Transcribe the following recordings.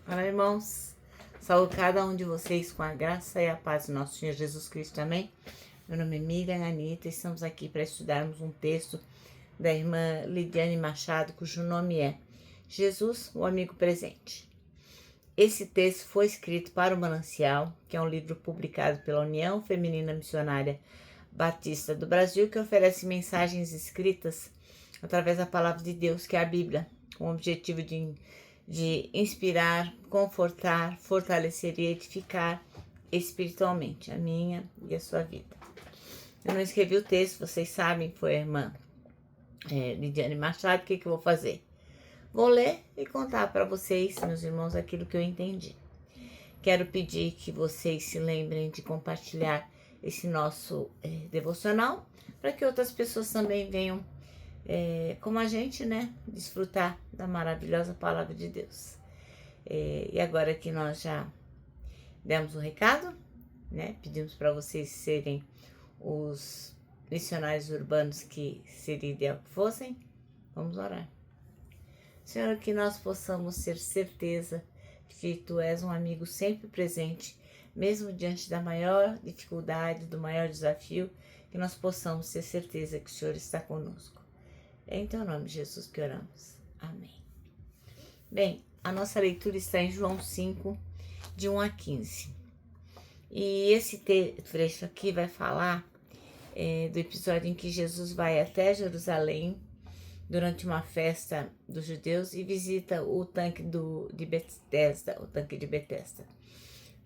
Olá, irmãos. Saúde cada um de vocês com a graça e a paz do nosso Senhor Jesus Cristo. Amém? Meu nome é Miriam Anita e estamos aqui para estudarmos um texto da irmã Lidiane Machado, cujo nome é Jesus, o Amigo Presente. Esse texto foi escrito para o Manancial, que é um livro publicado pela União Feminina Missionária Batista do Brasil, que oferece mensagens escritas através da Palavra de Deus, que é a Bíblia, com o objetivo de inspirar, confortar, fortalecer e edificar espiritualmente a minha e a sua vida. Eu não escrevi o texto, vocês sabem, foi a irmã Lidiane Machado. O que eu vou fazer? Vou ler e contar para vocês, meus irmãos, aquilo que eu entendi. Quero pedir que vocês se lembrem de compartilhar esse nosso devocional, para que outras pessoas também venham, como a gente, né, desfrutar da maravilhosa palavra de Deus. E agora que nós já demos o recado, né, pedimos para vocês serem os missionários urbanos que seria ideal que fossem, vamos orar. Senhor, que nós possamos ter certeza que Tu és um amigo sempre presente, mesmo diante da maior dificuldade, do maior desafio, que nós possamos ter certeza que o Senhor está conosco. É em Teu nome, Jesus, que oramos. Amém. Bem, a nossa leitura está em João 5, de 1 a 15. E esse trecho aqui vai falar do episódio em que Jesus vai até Jerusalém durante uma festa dos judeus e visita o tanque de Betesda.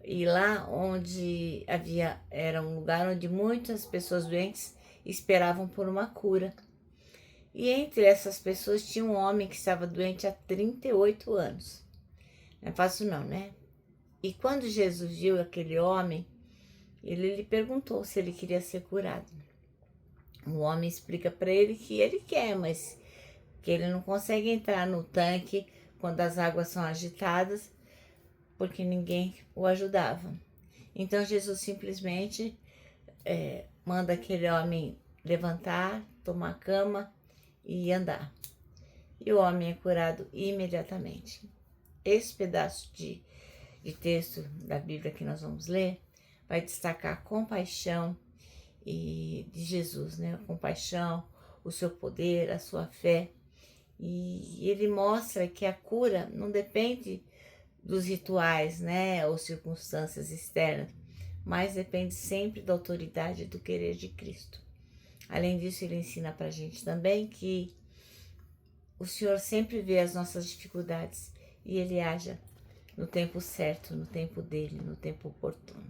E lá onde era um lugar onde muitas pessoas doentes esperavam por uma cura. E entre essas pessoas tinha um homem que estava doente há 38 anos. Não é fácil não, né? E quando Jesus viu aquele homem, ele lhe perguntou se ele queria ser curado. O homem explica para ele que ele quer, mas que ele não consegue entrar no tanque quando as águas são agitadas, porque ninguém o ajudava. Então Jesus simplesmente manda aquele homem levantar, tomar cama e andar. E o homem é curado imediatamente. Esse pedaço de texto da Bíblia que nós vamos ler vai destacar a compaixão de Jesus, né? A compaixão, o seu poder, a sua fé. E ele mostra que a cura não depende dos rituais, né, ou circunstâncias externas, mas depende sempre da autoridade e do querer de Cristo. Além disso, ele ensina pra gente também que o Senhor sempre vê as nossas dificuldades e ele age no tempo certo, no tempo dele, no tempo oportuno.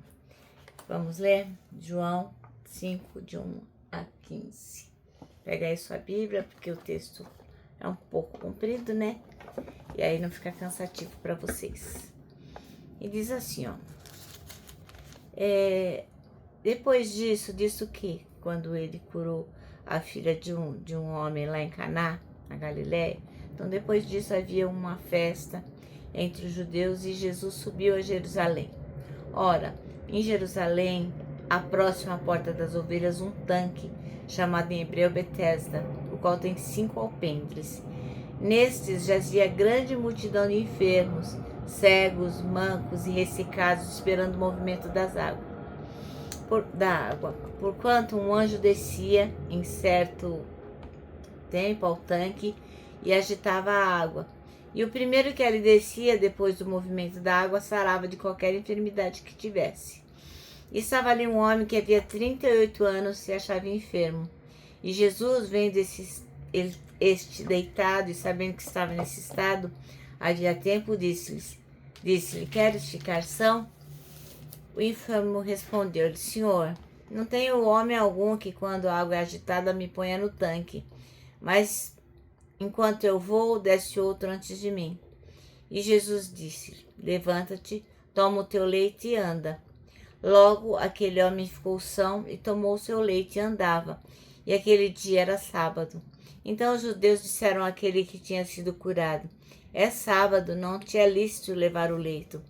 Vamos ler João 5, de 1 a 15. Pega aí sua Bíblia, porque o texto é um pouco comprido, né? E aí não fica cansativo para vocês. E diz assim, ó. Depois disso que quando ele curou a filha de um homem lá em Caná, na Galiléia, então depois disso havia uma festa entre os judeus e Jesus subiu a Jerusalém. Ora, em Jerusalém, à próxima porta das ovelhas, um tanque, chamado em hebreu Betesda, o qual tem 5 alpendres. Nestes jazia grande multidão de enfermos, cegos, mancos e ressecados, esperando o movimento da água. Porquanto um anjo descia em certo tempo ao tanque e agitava a água. E o primeiro que ali descia, depois do movimento da água, sarava de qualquer enfermidade que tivesse. E estava ali um homem que havia 38 anos se achava enfermo. E Jesus, vendo este deitado e sabendo que estava nesse estado, havia tempo, disse-lhe, queres ficar são? O enfermo respondeu-lhe, Senhor, não tenho homem algum que quando a água é agitada me ponha no tanque, mas enquanto eu vou, desce outro antes de mim. E Jesus disse, levanta-te, toma o teu leite e anda. Logo aquele homem ficou são e tomou o seu leite e andava. E aquele dia era sábado. Então os judeus disseram àquele que tinha sido curado, é sábado, não te é lícito levar o leito.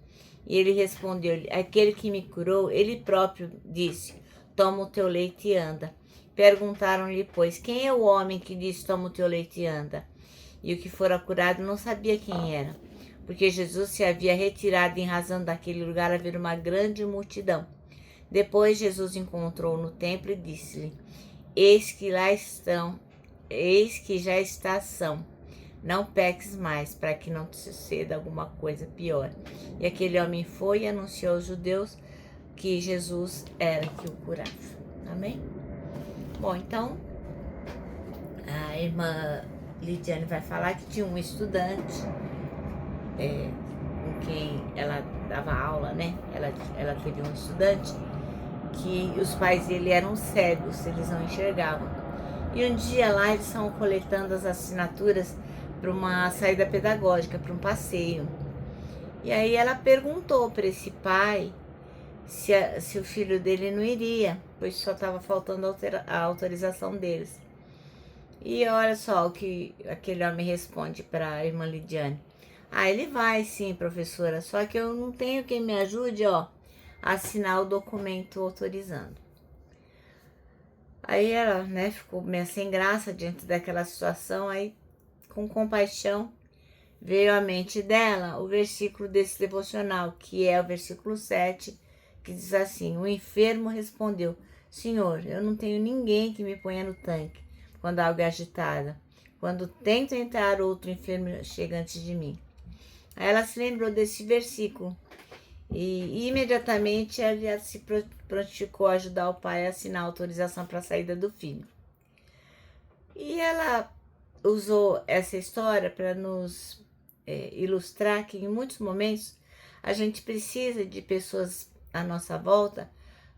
E ele respondeu-lhe, aquele que me curou, ele próprio disse, toma o teu leite e anda. Perguntaram-lhe, pois, quem é o homem que disse, toma o teu leite e anda? E o que fora curado não sabia quem era, porque Jesus se havia retirado em razão daquele lugar haver uma grande multidão. Depois Jesus encontrou no templo e disse-lhe: Eis que lá estão, eis que já são. Não peques mais, para que não te suceda alguma coisa pior. E aquele homem foi e anunciou aos judeus que Jesus era que o curava. Amém? Bom, então, a irmã Lidiane vai falar que tinha um estudante com quem ela dava aula, né? Ela teve um estudante que os pais dele eram cegos, eles não enxergavam. E um dia lá eles estavam coletando as assinaturas para uma saída pedagógica, para um passeio. E aí ela perguntou para esse pai se o filho dele não iria, pois só estava faltando a autorização deles. E olha só o que aquele homem responde para a irmã Lidiane. Ele vai sim, professora, só que eu não tenho quem me ajude, a assinar o documento autorizando. Aí ela, né, ficou meio sem graça diante daquela situação, aí com compaixão veio à mente dela o versículo desse devocional, que é o versículo 7, que diz assim: o enfermo respondeu: Senhor, eu não tenho ninguém que me ponha no tanque quando a água é agitada. Quando tento entrar, outro enfermo chega antes de mim. Aí ela se lembrou desse versículo e imediatamente ela se prontificou a ajudar o pai a assinar a autorização para a saída do filho. E ela usou essa história para nos ilustrar que em muitos momentos a gente precisa de pessoas à nossa volta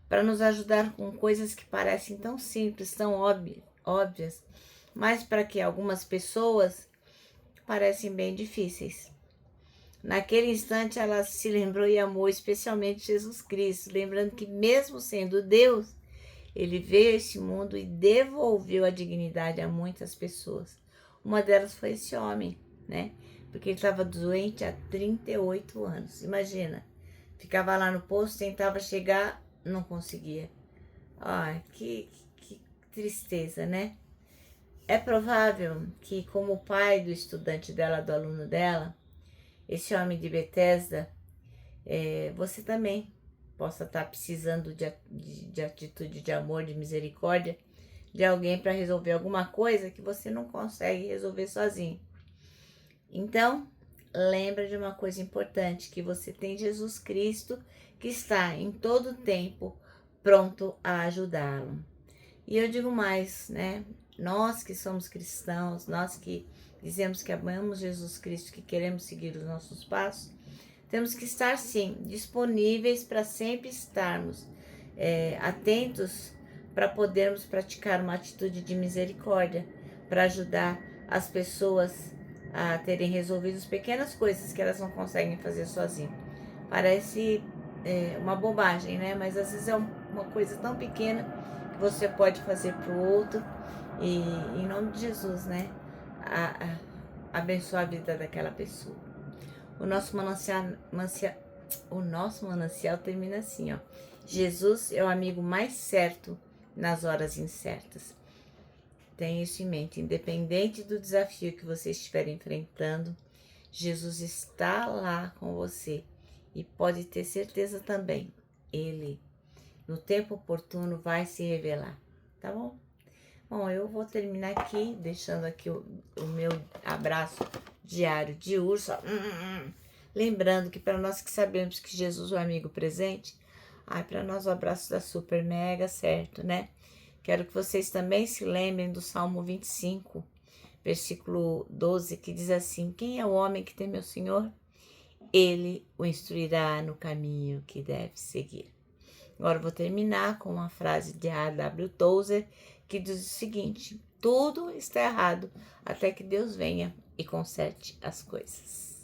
para nos ajudar com coisas que parecem tão simples, tão óbvias, mas para que algumas pessoas parecem bem difíceis. Naquele instante ela se lembrou e amou especialmente Jesus Cristo, lembrando que mesmo sendo Deus, ele veio a esse mundo e devolveu a dignidade a muitas pessoas. Uma delas foi esse homem, né? Porque ele estava doente há 38 anos. Imagina, ficava lá no posto, tentava chegar, não conseguia. Que tristeza, né? É provável que, como pai do estudante dela, do aluno dela, esse homem de Betesda, você também possa estar precisando de atitude de amor, de misericórdia, de alguém para resolver alguma coisa que você não consegue resolver sozinho. Então, lembra de uma coisa importante, que você tem Jesus Cristo que está em todo tempo pronto a ajudá-lo. E eu digo mais, né? Nós que somos cristãos, nós que dizemos que amamos Jesus Cristo, que queremos seguir os nossos passos, temos que estar, sim, disponíveis para sempre estarmos atentos para podermos praticar uma atitude de misericórdia, para ajudar as pessoas a terem resolvido as pequenas coisas que elas não conseguem fazer sozinhas. Parece uma bobagem, né? Mas às vezes é uma coisa tão pequena que você pode fazer para o outro e, em nome de Jesus, né? Abençoar a vida daquela pessoa. O nosso manancial termina assim, ó. Jesus é o amigo mais certo nas horas incertas. Tenha isso em mente. Independente do desafio que você estiver enfrentando, Jesus está lá com você. E pode ter certeza também, Ele, no tempo oportuno, vai se revelar. Tá bom? Bom, eu vou terminar aqui, deixando aqui o meu abraço diário de urso. Lembrando que para nós que sabemos que Jesus é o amigo presente, para nós o abraço dá super mega certo, né? Quero que vocês também se lembrem do Salmo 25, versículo 12, que diz assim: quem é o homem que teme ao Senhor? Ele o instruirá no caminho que deve seguir. Agora eu vou terminar com uma frase de A.W. Tozer, que diz o seguinte: tudo está errado até que Deus venha e conserte as coisas.